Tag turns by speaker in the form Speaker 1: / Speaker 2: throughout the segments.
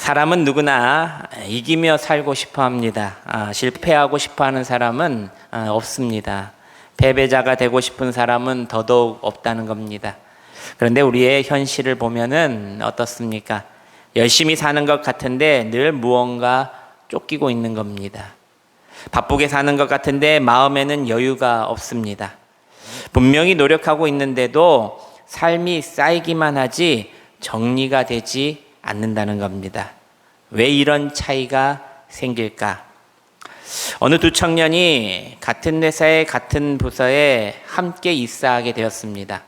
Speaker 1: 사람은 누구나 이기며 살고 싶어 합니다. 실패하고 싶어 하는 사람은 없습니다. 패배자가 되고 싶은 사람은 더더욱 없다는 겁니다. 그런데 우리의 현실을 보면은 어떻습니까? 열심히 사는 것 같은데 늘 무언가 쫓기고 있는 겁니다. 바쁘게 사는 것 같은데 마음에는 여유가 없습니다. 분명히 노력하고 있는데도 삶이 쌓이기만 하지 정리가 되지 않는다는 겁니다. 왜 이런 차이가 생길까? 어느 두 청년이 같은 회사의 같은 부서에 함께 입사하게 되었습니다.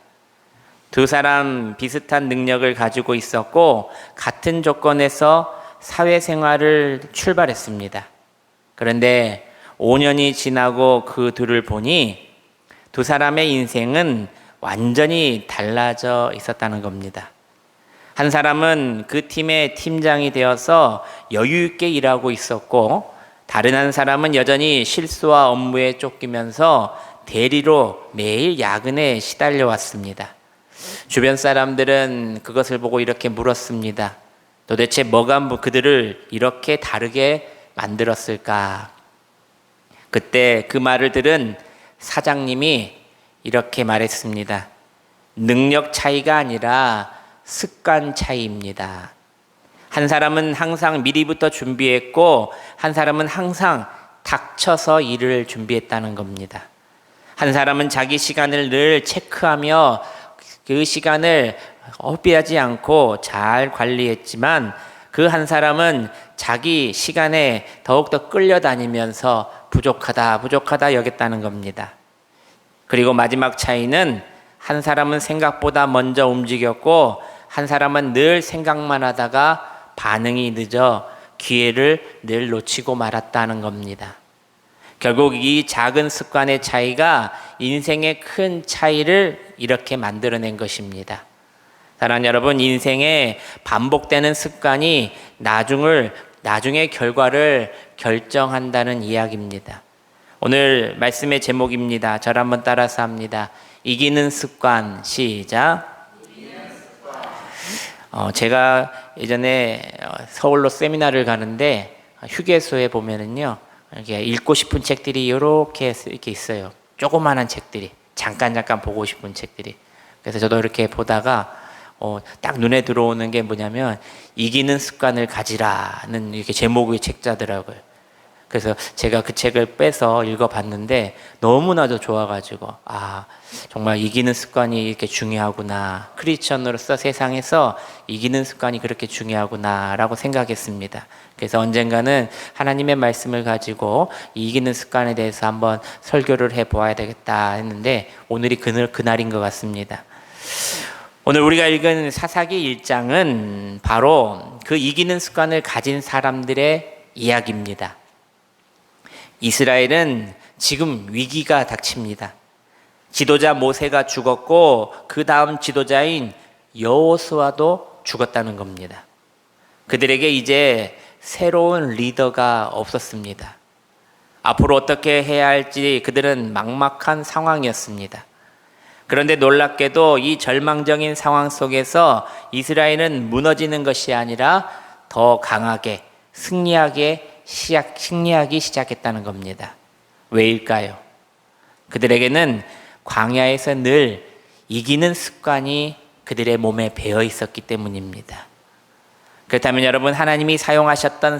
Speaker 1: 두 사람 비슷한 능력을 가지고 있었고 같은 조건에서 사회생활을 출발했습니다. 그런데 5년이 지나고 그 둘을 보니 두 사람의 인생은 완전히 달라져 있었다는 겁니다. 한 사람은 그 팀의 팀장이 되어서 여유 있게 일하고 있었고, 다른 한 사람은 여전히 실수와 업무에 쫓기면서 대리로 매일 야근에 시달려 왔습니다. 주변 사람들은 그것을 보고 이렇게 물었습니다. 도대체 뭐가 그들을 이렇게 다르게 만들었을까? 그때 그 말을 들은 사장님이 이렇게 말했습니다. 능력 차이가 아니라 습관 차이입니다. 한 사람은 항상 미리부터 준비했고 한 사람은 항상 닥쳐서 일을 준비했다는 겁니다. 한 사람은 자기 시간을 늘 체크하며 그 시간을 허비하지 않고 잘 관리했지만 그 한 사람은 자기 시간에 더욱더 끌려다니면서 부족하다 여겼다는 겁니다. 그리고 마지막 차이는 한 사람은 생각보다 먼저 움직였고 한 사람은 늘 생각만 하다가 반응이 늦어 기회를 늘 놓치고 말았다는 겁니다. 결국 이 작은 습관의 차이가 인생의 큰 차이를 이렇게 만들어낸 것입니다. 사랑하는 여러분, 인생에 반복되는 습관이 나중의 결과를 결정한다는 이야기입니다. 오늘 말씀의 제목입니다. 저를 한번 따라서 합니다. 이기는 습관. 시작. 제가 예전에 서울로 세미나를 가는데 휴게소에 보면은요, 이렇게 읽고 싶은 책들이 이렇게 있어요. 조그마한 책들이 잠깐 보고 싶은 책들이. 그래서 저도 이렇게 보다가 딱 눈에 들어오는 게 뭐냐면 이기는 습관을 가지라는 이렇게 제목의 책자더라고요. 그래서 제가 그 책을 빼서 읽어봤는데 너무나도 좋아가지고 정말 이기는 습관이 이렇게 중요하구나. 크리스천으로서 세상에서 이기는 습관이 그렇게 중요하구나 라고 생각했습니다. 그래서 언젠가는 하나님의 말씀을 가지고 이기는 습관에 대해서 한번 설교를 해보아야 되겠다 했는데 오늘이 그날인 것 같습니다. 오늘 우리가 읽은 사사기 1장은 바로 그 이기는 습관을 가진 사람들의 이야기입니다. 이스라엘은 지금 위기가 닥칩니다. 지도자 모세가 죽었고 그 다음 지도자인 여호수아도 죽었다는 겁니다. 그들에게 이제 새로운 리더가 없었습니다. 앞으로 어떻게 해야 할지 그들은 막막한 상황이었습니다. 그런데 놀랍게도 이 절망적인 상황 속에서 이스라엘은 무너지는 것이 아니라 더 강하게 승리하기 시작했다는 겁니다. 왜일까요? 그들에게는 광야에서 늘 이기는 습관이 그들의 몸에 배어 있었기 때문입니다. 그렇다면 여러분, 하나님이 사용하셨던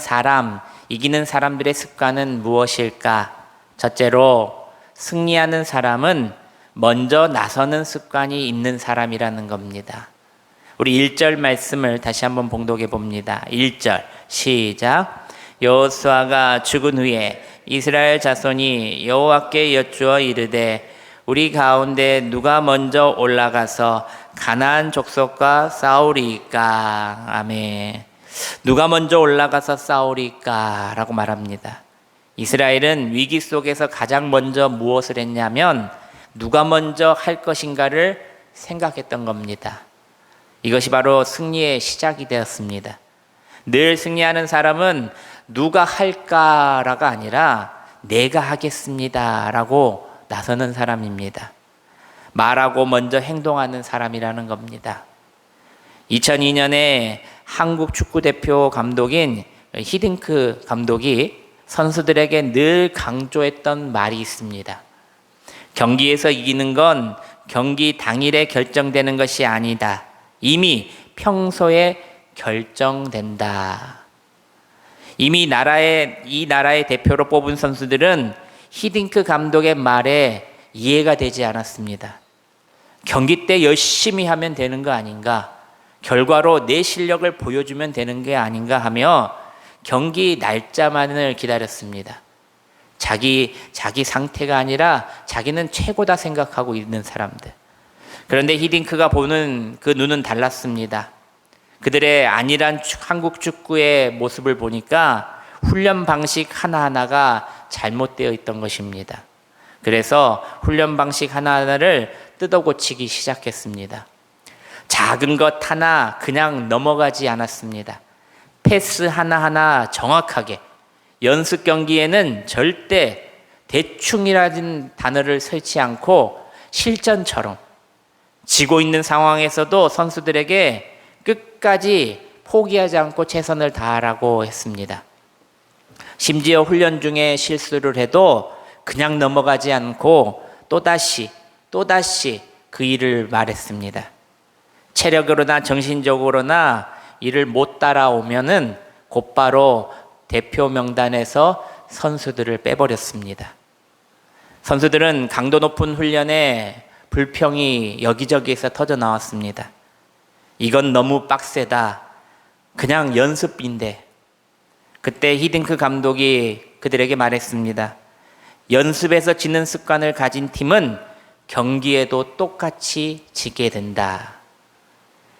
Speaker 1: 이기는 사람들의 습관은 무엇일까? 첫째로, 승리하는 사람은 먼저 나서는 습관이 있는 사람이라는 겁니다. 우리 1절 말씀을 다시 한번 봉독해 봅니다. 1절 시작. 여호수아가 죽은 후에 이스라엘 자손이 여호와께 여쭈어 이르되 우리 가운데 누가 먼저 올라가서 가나안 족속과 싸우리까? 아멘. 누가 먼저 올라가서 싸우리까? 라고 말합니다. 이스라엘은 위기 속에서 가장 먼저 무엇을 했냐면 누가 먼저 할 것인가를 생각했던 겁니다. 이것이 바로 승리의 시작이 되었습니다. 늘 승리하는 사람은 누가 할까라가 아니라 내가 하겠습니다 라고 나서는 사람입니다. 말하고 먼저 행동하는 사람이라는 겁니다. 2002년에 한국 축구 대표 감독인 히딩크 감독이 선수들에게 늘 강조했던 말이 있습니다. 경기에서 이기는 건 경기 당일에 결정되는 것이 아니다. 이미 평소에 결정된다. 이미 이 나라의 대표로 뽑은 선수들은 히딩크 감독의 말에 이해가 되지 않았습니다. 경기 때 열심히 하면 되는 거 아닌가? 결과로 내 실력을 보여주면 되는 게 아닌가 하며 경기 날짜만을 기다렸습니다. 자기 상태가 아니라 자기는 최고다 생각하고 있는 사람들. 그런데 히딩크가 보는 그 눈은 달랐습니다. 그들의 안일한 한국 축구의 모습을 보니까 훈련 방식 하나하나가 잘못되어 있던 것입니다. 그래서 훈련 방식 하나하나를 뜯어 고치기 시작했습니다. 작은 것 하나 그냥 넘어가지 않았습니다. 패스 하나하나 정확하게, 연습 경기에는 절대 대충이라는 단어를 설치 않고 실전처럼 지고 있는 상황에서도 선수들에게 끝까지 포기하지 않고 최선을 다하라고 했습니다. 심지어 훈련 중에 실수를 해도 그냥 넘어가지 않고 또다시 그 일을 말했습니다. 체력으로나 정신적으로나 이를 못 따라오면은 곧바로 대표 명단에서 선수들을 빼버렸습니다. 선수들은 강도 높은 훈련에 불평이 여기저기에서 터져 나왔습니다. 이건 너무 빡세다. 그냥 연습인데. 그때 히딩크 감독이 그들에게 말했습니다. 연습에서 지는 습관을 가진 팀은 경기에도 똑같이 지게 된다.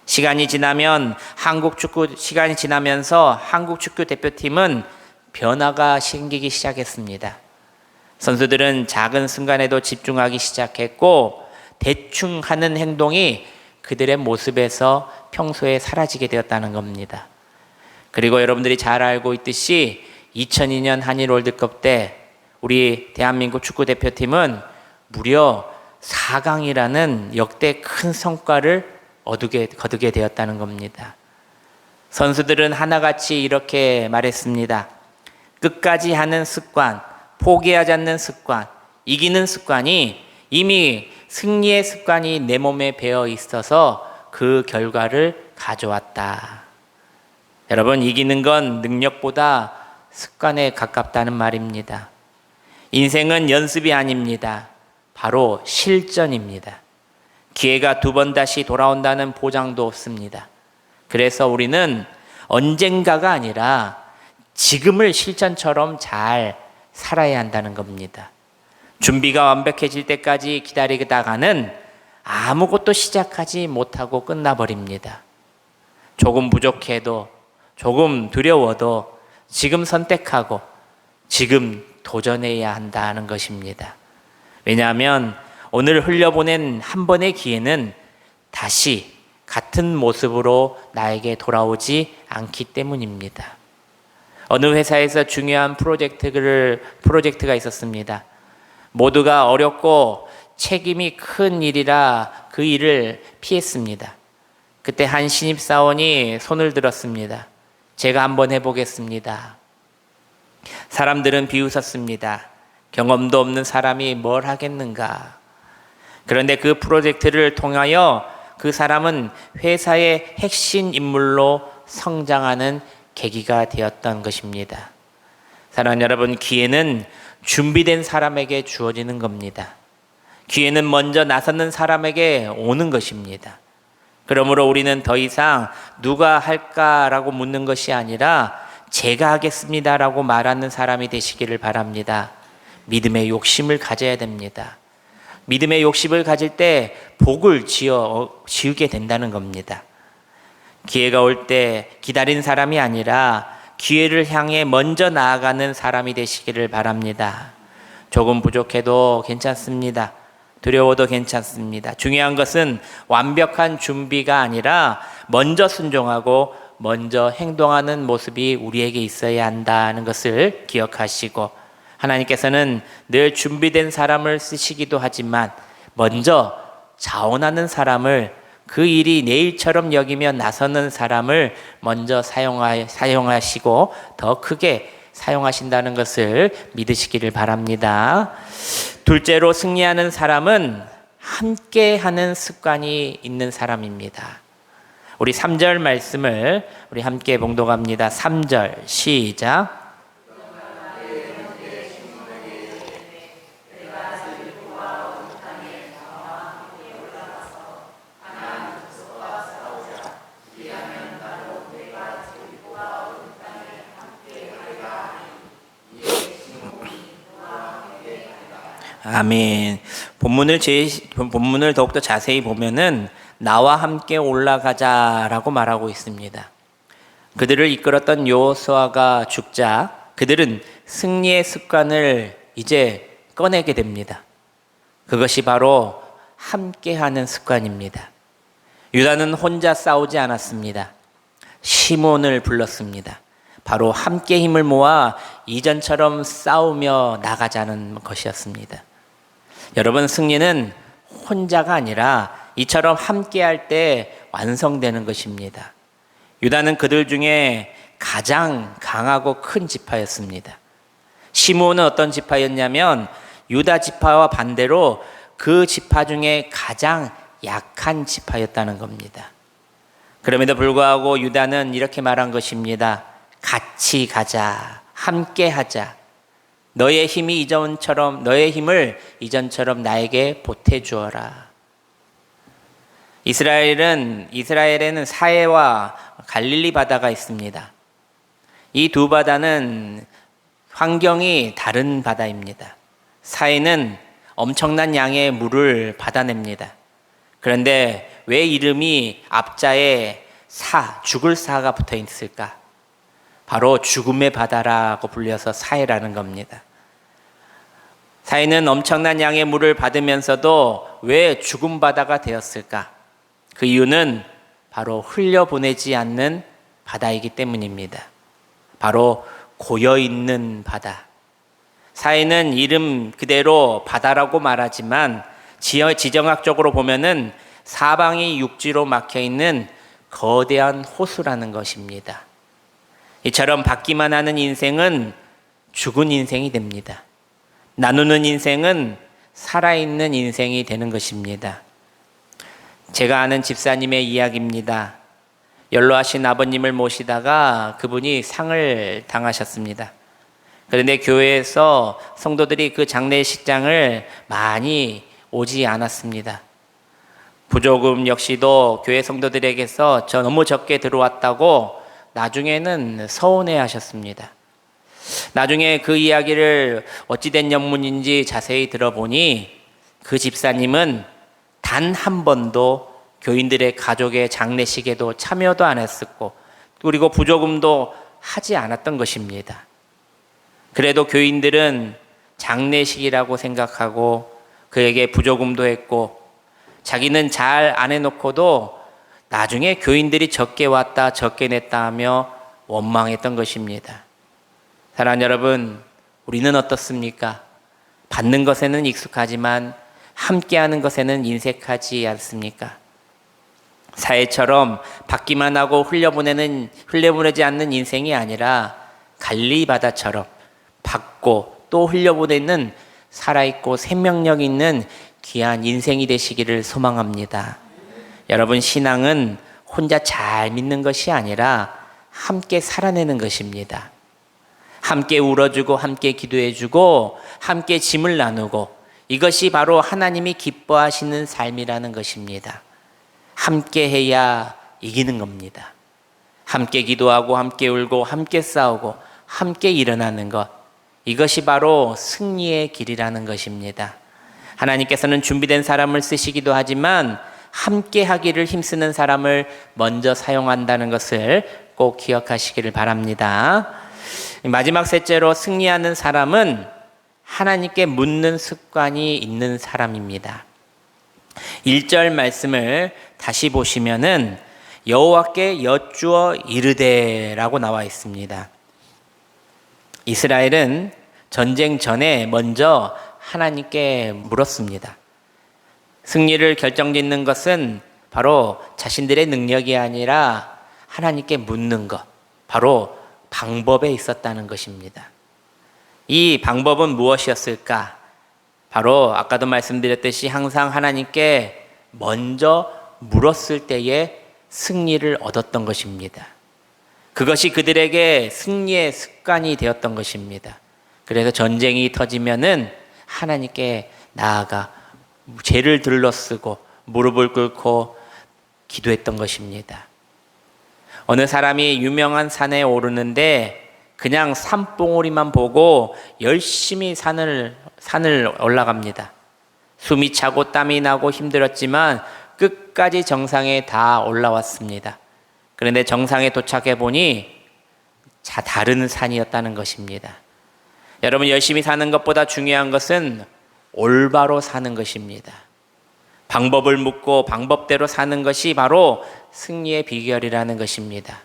Speaker 1: 시간이 지나면서 한국 축구 대표팀은 변화가 생기기 시작했습니다. 선수들은 작은 순간에도 집중하기 시작했고 대충 하는 행동이 그들의 모습에서 평소에 사라지게 되었다는 겁니다. 그리고 여러분들이 잘 알고 있듯이 2002년 한일 월드컵 때 우리 대한민국 축구 대표팀은 무려 4강이라는 역대 큰 성과를 거두게 되었다는 겁니다. 선수들은 하나같이 이렇게 말했습니다. 끝까지 하는 습관, 포기하지 않는 습관, 이기는 습관이 이미 승리의 습관이 내 몸에 배어 있어서 그 결과를 가져왔다. 여러분, 이기는 건 능력보다 습관에 가깝다는 말입니다. 인생은 연습이 아닙니다. 바로 실전입니다. 기회가 2번 다시 돌아온다는 보장도 없습니다. 그래서 우리는 언젠가가 아니라 지금을 실전처럼 잘 살아야 한다는 겁니다. 준비가 완벽해질 때까지 기다리다가는 아무것도 시작하지 못하고 끝나버립니다. 조금 부족해도, 조금 두려워도 지금 선택하고 지금 도전해야 한다는 것입니다. 왜냐하면 오늘 흘려보낸 한 번의 기회는 다시 같은 모습으로 나에게 돌아오지 않기 때문입니다. 어느 회사에서 중요한 프로젝트가 있었습니다. 모두가 어렵고 책임이 큰 일이라 그 일을 피했습니다. 그때 한 신입사원이 손을 들었습니다. 제가 한번 해보겠습니다. 사람들은 비웃었습니다. 경험도 없는 사람이 뭘 하겠는가. 그런데 그 프로젝트를 통하여 그 사람은 회사의 핵심 인물로 성장하는 계기가 되었던 것입니다. 사랑하는 여러분, 기회는 준비된 사람에게 주어지는 겁니다. 기회는 먼저 나서는 사람에게 오는 것입니다. 그러므로 우리는 더 이상 누가 할까라고 묻는 것이 아니라 제가 하겠습니다라고 말하는 사람이 되시기를 바랍니다. 믿음의 욕심을 가져야 됩니다. 믿음의 욕심을 가질 때 복을 지우게 된다는 겁니다. 기회가 올 때 기다린 사람이 아니라 기회를 향해 먼저 나아가는 사람이 되시기를 바랍니다. 조금 부족해도 괜찮습니다. 두려워도 괜찮습니다. 중요한 것은 완벽한 준비가 아니라 먼저 순종하고 먼저 행동하는 모습이 우리에게 있어야 한다는 것을 기억하시고, 하나님께서는 늘 준비된 사람을 쓰시기도 하지만 먼저 자원하는 사람을 그 일이 내일처럼 여기며 나서는 사람을 먼저 사용하시고 더 크게 사용하신다는 것을 믿으시기를 바랍니다. 둘째로 승리하는 사람은 함께하는 습관이 있는 사람입니다. 우리 3절 말씀을 우리 함께 봉독합니다. 3절 시작. 아멘. 본문을 더욱더 자세히 보면은 나와 함께 올라가자라고 말하고 있습니다. 그들을 이끌었던 여호수아가 죽자 그들은 승리의 습관을 이제 꺼내게 됩니다. 그것이 바로 함께하는 습관입니다. 유다는 혼자 싸우지 않았습니다. 시몬을 불렀습니다. 바로 함께 힘을 모아 이전처럼 싸우며 나가자는 것이었습니다. 여러분, 승리는 혼자가 아니라 이처럼 함께할 때 완성되는 것입니다. 유다는 그들 중에 가장 강하고 큰 지파였습니다. 시므온은 어떤 지파였냐면 유다 지파와 반대로 그 지파 중에 가장 약한 지파였다는 겁니다. 그럼에도 불구하고 유다는 이렇게 말한 것입니다. 같이 가자, 함께 하자. 너의 힘을 이전처럼 나에게 보태 주어라. 이스라엘에는 사해와 갈릴리 바다가 있습니다. 이 두 바다는 환경이 다른 바다입니다. 사해는 엄청난 양의 물을 받아냅니다. 그런데 왜 이름이 앞자에 죽을 사가 붙어 있을까? 바로 죽음의 바다라고 불려서 사해라는 겁니다. 사해는 엄청난 양의 물을 받으면서도 왜 죽음 바다가 되었을까? 그 이유는 바로 흘려보내지 않는 바다이기 때문입니다. 바로 고여있는 바다. 사해는 이름 그대로 바다라고 말하지만 지정학적으로 보면은 사방이 육지로 막혀있는 거대한 호수라는 것입니다. 이처럼 받기만 하는 인생은 죽은 인생이 됩니다. 나누는 인생은 살아있는 인생이 되는 것입니다. 제가 아는 집사님의 이야기입니다. 연로하신 아버님을 모시다가 그분이 상을 당하셨습니다. 그런데 교회에서 성도들이 그 장례식장을 많이 오지 않았습니다. 부조금 역시도 교회 성도들에게서 너무 적게 들어왔다고 나중에는 서운해 하셨습니다. 나중에 그 이야기를 어찌된 영문인지 자세히 들어보니 그 집사님은 단 한 번도 교인들의 가족의 장례식에도 참여도 안 했었고 그리고 부조금도 하지 않았던 것입니다. 그래도 교인들은 장례식이라고 생각하고 그에게 부조금도 했고 자기는 잘 안 해놓고도 나중에 교인들이 적게 왔다 적게 냈다 하며 원망했던 것입니다. 사랑하는 여러분, 우리는 어떻습니까? 받는 것에는 익숙하지만 함께하는 것에는 인색하지 않습니까? 사해처럼 받기만 하고 흘려보내지 않는 인생이 아니라 갈릴리 바다처럼 받고 또 흘려보내는 살아있고 생명력 있는 귀한 인생이 되시기를 소망합니다. 여러분, 신앙은 혼자 잘 믿는 것이 아니라 함께 살아내는 것입니다. 함께 울어주고 함께 기도해주고 함께 짐을 나누고 이것이 바로 하나님이 기뻐하시는 삶이라는 것입니다. 함께 해야 이기는 겁니다. 함께 기도하고 함께 울고 함께 싸우고 함께 일어나는 것, 이것이 바로 승리의 길이라는 것입니다. 하나님께서는 준비된 사람을 쓰시기도 하지만 함께 하기를 힘쓰는 사람을 먼저 사용한다는 것을 꼭 기억하시기를 바랍니다. 마지막 셋째로 승리하는 사람은 하나님께 묻는 습관이 있는 사람입니다. 1절 말씀을 다시 보시면은 여호와께 여쭈어 이르되라고 나와 있습니다. 이스라엘은 전쟁 전에 먼저 하나님께 물었습니다. 승리를 결정짓는 것은 바로 자신들의 능력이 아니라 하나님께 묻는 것, 바로 방법에 있었다는 것입니다. 이 방법은 무엇이었을까? 바로 아까도 말씀드렸듯이 항상 하나님께 먼저 물었을 때에 승리를 얻었던 것입니다. 그것이 그들에게 승리의 습관이 되었던 것입니다. 그래서 전쟁이 터지면은 하나님께 나아가 죄를 들러쓰고 무릎을 꿇고 기도했던 것입니다. 어느 사람이 유명한 산에 오르는데 그냥 산봉우리만 보고 열심히 산을 올라갑니다. 숨이 차고 땀이 나고 힘들었지만 끝까지 정상에 다 올라왔습니다. 그런데 정상에 도착해 보니 다른 산이었다는 것입니다. 여러분, 열심히 사는 것보다 중요한 것은 올바로 사는 것입니다. 방법을 묻고 방법대로 사는 것이 바로 승리의 비결이라는 것입니다.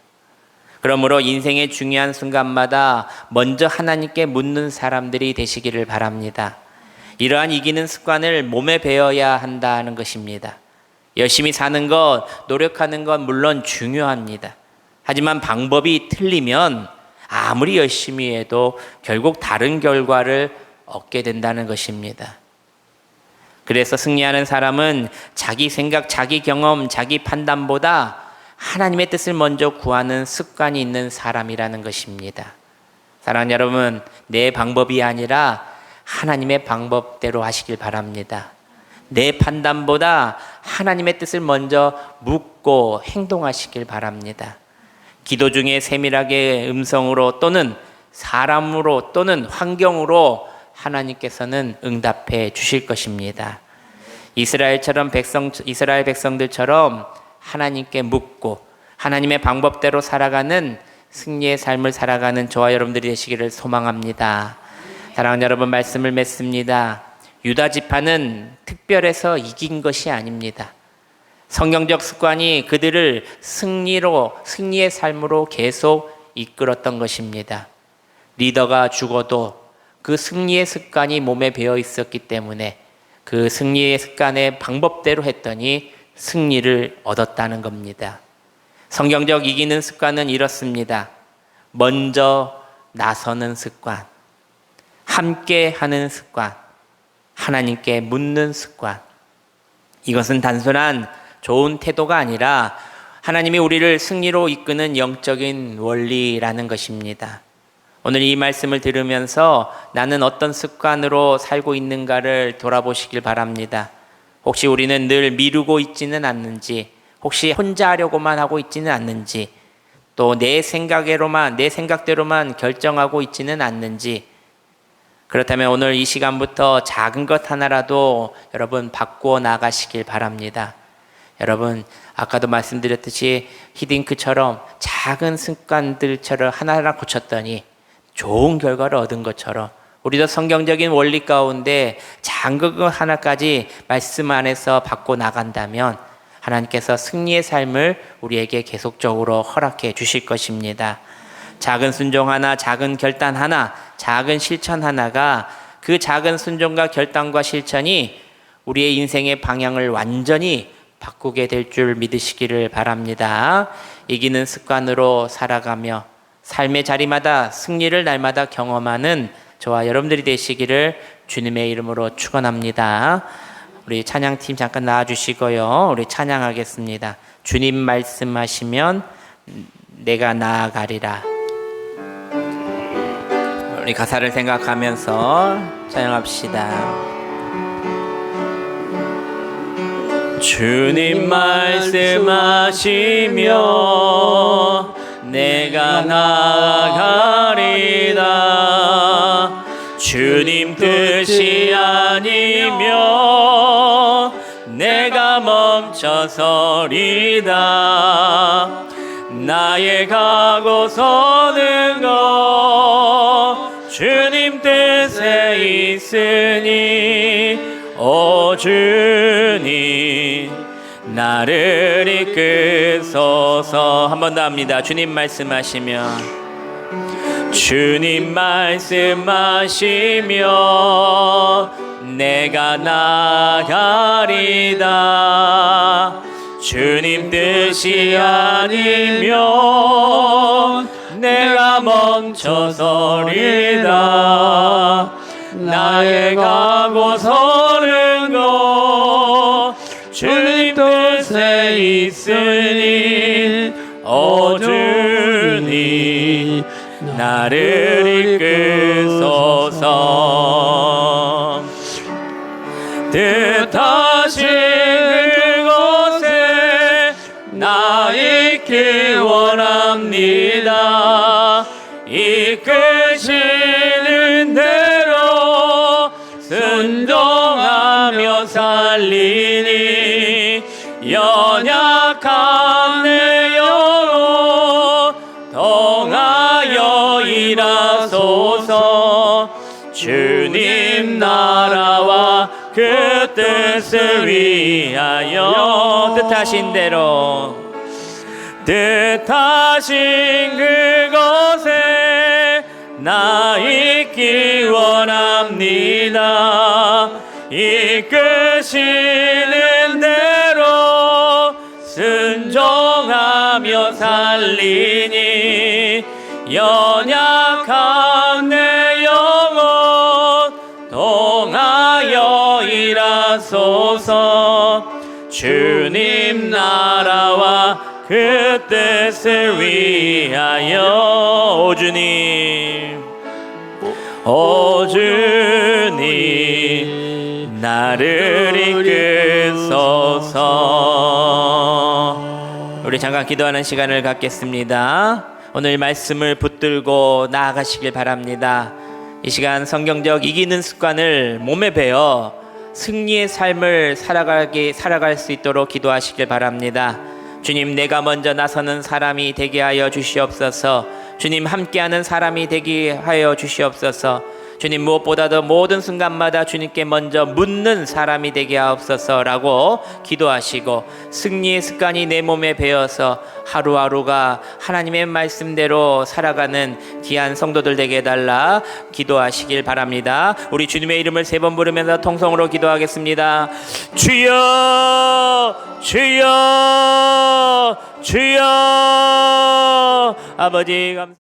Speaker 1: 그러므로 인생의 중요한 순간마다 먼저 하나님께 묻는 사람들이 되시기를 바랍니다. 이러한 이기는 습관을 몸에 배워야 한다는 것입니다. 열심히 사는 것, 노력하는 것 물론 중요합니다. 하지만 방법이 틀리면 아무리 열심히 해도 결국 다른 결과를 얻게 된다는 것입니다. 그래서 승리하는 사람은 자기 생각, 자기 경험, 자기 판단보다 하나님의 뜻을 먼저 구하는 습관이 있는 사람이라는 것입니다. 사랑하는 여러분, 내 방법이 아니라 하나님의 방법대로 하시길 바랍니다. 내 판단보다 하나님의 뜻을 먼저 묻고 행동하시길 바랍니다. 기도 중에 세밀하게 음성으로 또는 사람으로 또는 환경으로 하나님께서는 응답해 주실 것입니다. 이스라엘 백성들처럼 하나님께 묻고 하나님의 방법대로 살아가는 승리의 삶을 살아가는 저와 여러분들이 되시기를 소망합니다. 사랑하는 여러분, 말씀을 맺습니다. 유다 지파는 특별해서 이긴 것이 아닙니다. 성경적 습관이 그들을 승리의 삶으로 계속 이끌었던 것입니다. 리더가 죽어도 그 승리의 습관이 몸에 배어 있었기 때문에 그 승리의 습관의 방법대로 했더니 승리를 얻었다는 겁니다. 성경적 이기는 습관은 이렇습니다. 먼저 나서는 습관, 함께 하는 습관, 하나님께 묻는 습관. 이것은 단순한 좋은 태도가 아니라 하나님이 우리를 승리로 이끄는 영적인 원리라는 것입니다. 오늘 이 말씀을 들으면서 나는 어떤 습관으로 살고 있는가를 돌아보시길 바랍니다. 혹시 우리는 늘 미루고 있지는 않는지, 혹시 혼자 하려고만 하고 있지는 않는지, 또 내 생각대로만 결정하고 있지는 않는지, 그렇다면 오늘 이 시간부터 작은 것 하나라도 여러분 바꾸어 나가시길 바랍니다. 여러분, 아까도 말씀드렸듯이 히딩크처럼 작은 습관들처럼 하나하나 고쳤더니 좋은 결과를 얻은 것처럼 우리도 성경적인 원리 가운데 작은 것 하나까지 말씀 안에서 받고 나간다면 하나님께서 승리의 삶을 우리에게 계속적으로 허락해 주실 것입니다. 작은 순종 하나, 작은 결단 하나, 작은 실천 하나가 그 작은 순종과 결단과 실천이 우리의 인생의 방향을 완전히 바꾸게 될 줄 믿으시기를 바랍니다. 이기는 습관으로 살아가며 삶의 자리마다 승리를 날마다 경험하는 저와 여러분들이 되시기를 주님의 이름으로 축원합니다. 우리 찬양팀 잠깐 나와주시고요. 우리 찬양하겠습니다. 주님 말씀하시면 내가 나아가리라. 우리 가사를 생각하면서 찬양합시다. 주님 말씀하시며 내가 나아가리다. 주님 뜻이 아니면 내가 멈춰서리다. 나의 가고 서는 것 주님 뜻에 있으니 오 주님 나를 이끄소서. 한 번 더 합니다. 주님 말씀하시면 주님 말씀하시며 내가 나가리다. 주님 뜻이 아니면 내가 멈춰서리다. 나의 가고 서는 것 주님 뜻에 있으니 주님 나를 이끄소서. 뜻하신 그곳에 나 있기 원합니다. 이끄시는 대로 순종하며 살리니 연약한 내 영혼 동하여 일하소서. 주님 나라와 그 뜻을 위하여 뜻하신 대로 뜻하신 그곳에 나 있기 원합니다. 이끄시는 대로 순종하며 살리니 연약한 내 영혼 동하여 일하소서. 주님 나라와 그 뜻을 위하여 오 주님 나를 이끄소서. 우리 잠깐 기도하는 시간을 갖겠습니다. 오늘 말씀을 붙들고 나아가시길 바랍니다. 이 시간 성경적 이기는 습관을 몸에 배어 승리의 삶을 살아갈 수 있도록 기도하시길 바랍니다. 주님, 내가 먼저 나서는 사람이 되게 하여 주시옵소서. 주님, 함께하는 사람이 되게 하여 주시옵소서. 주님, 무엇보다도 모든 순간마다 주님께 먼저 묻는 사람이 되게 하옵소서라고 기도하시고 승리의 습관이 내 몸에 배어서 하루하루가 하나님의 말씀대로 살아가는 귀한 성도들 되게 해달라 기도하시길 바랍니다. 우리 주님의 이름을 3번 부르면서 통성으로 기도하겠습니다. 주여 주여 주여. 아버지 감사합니다.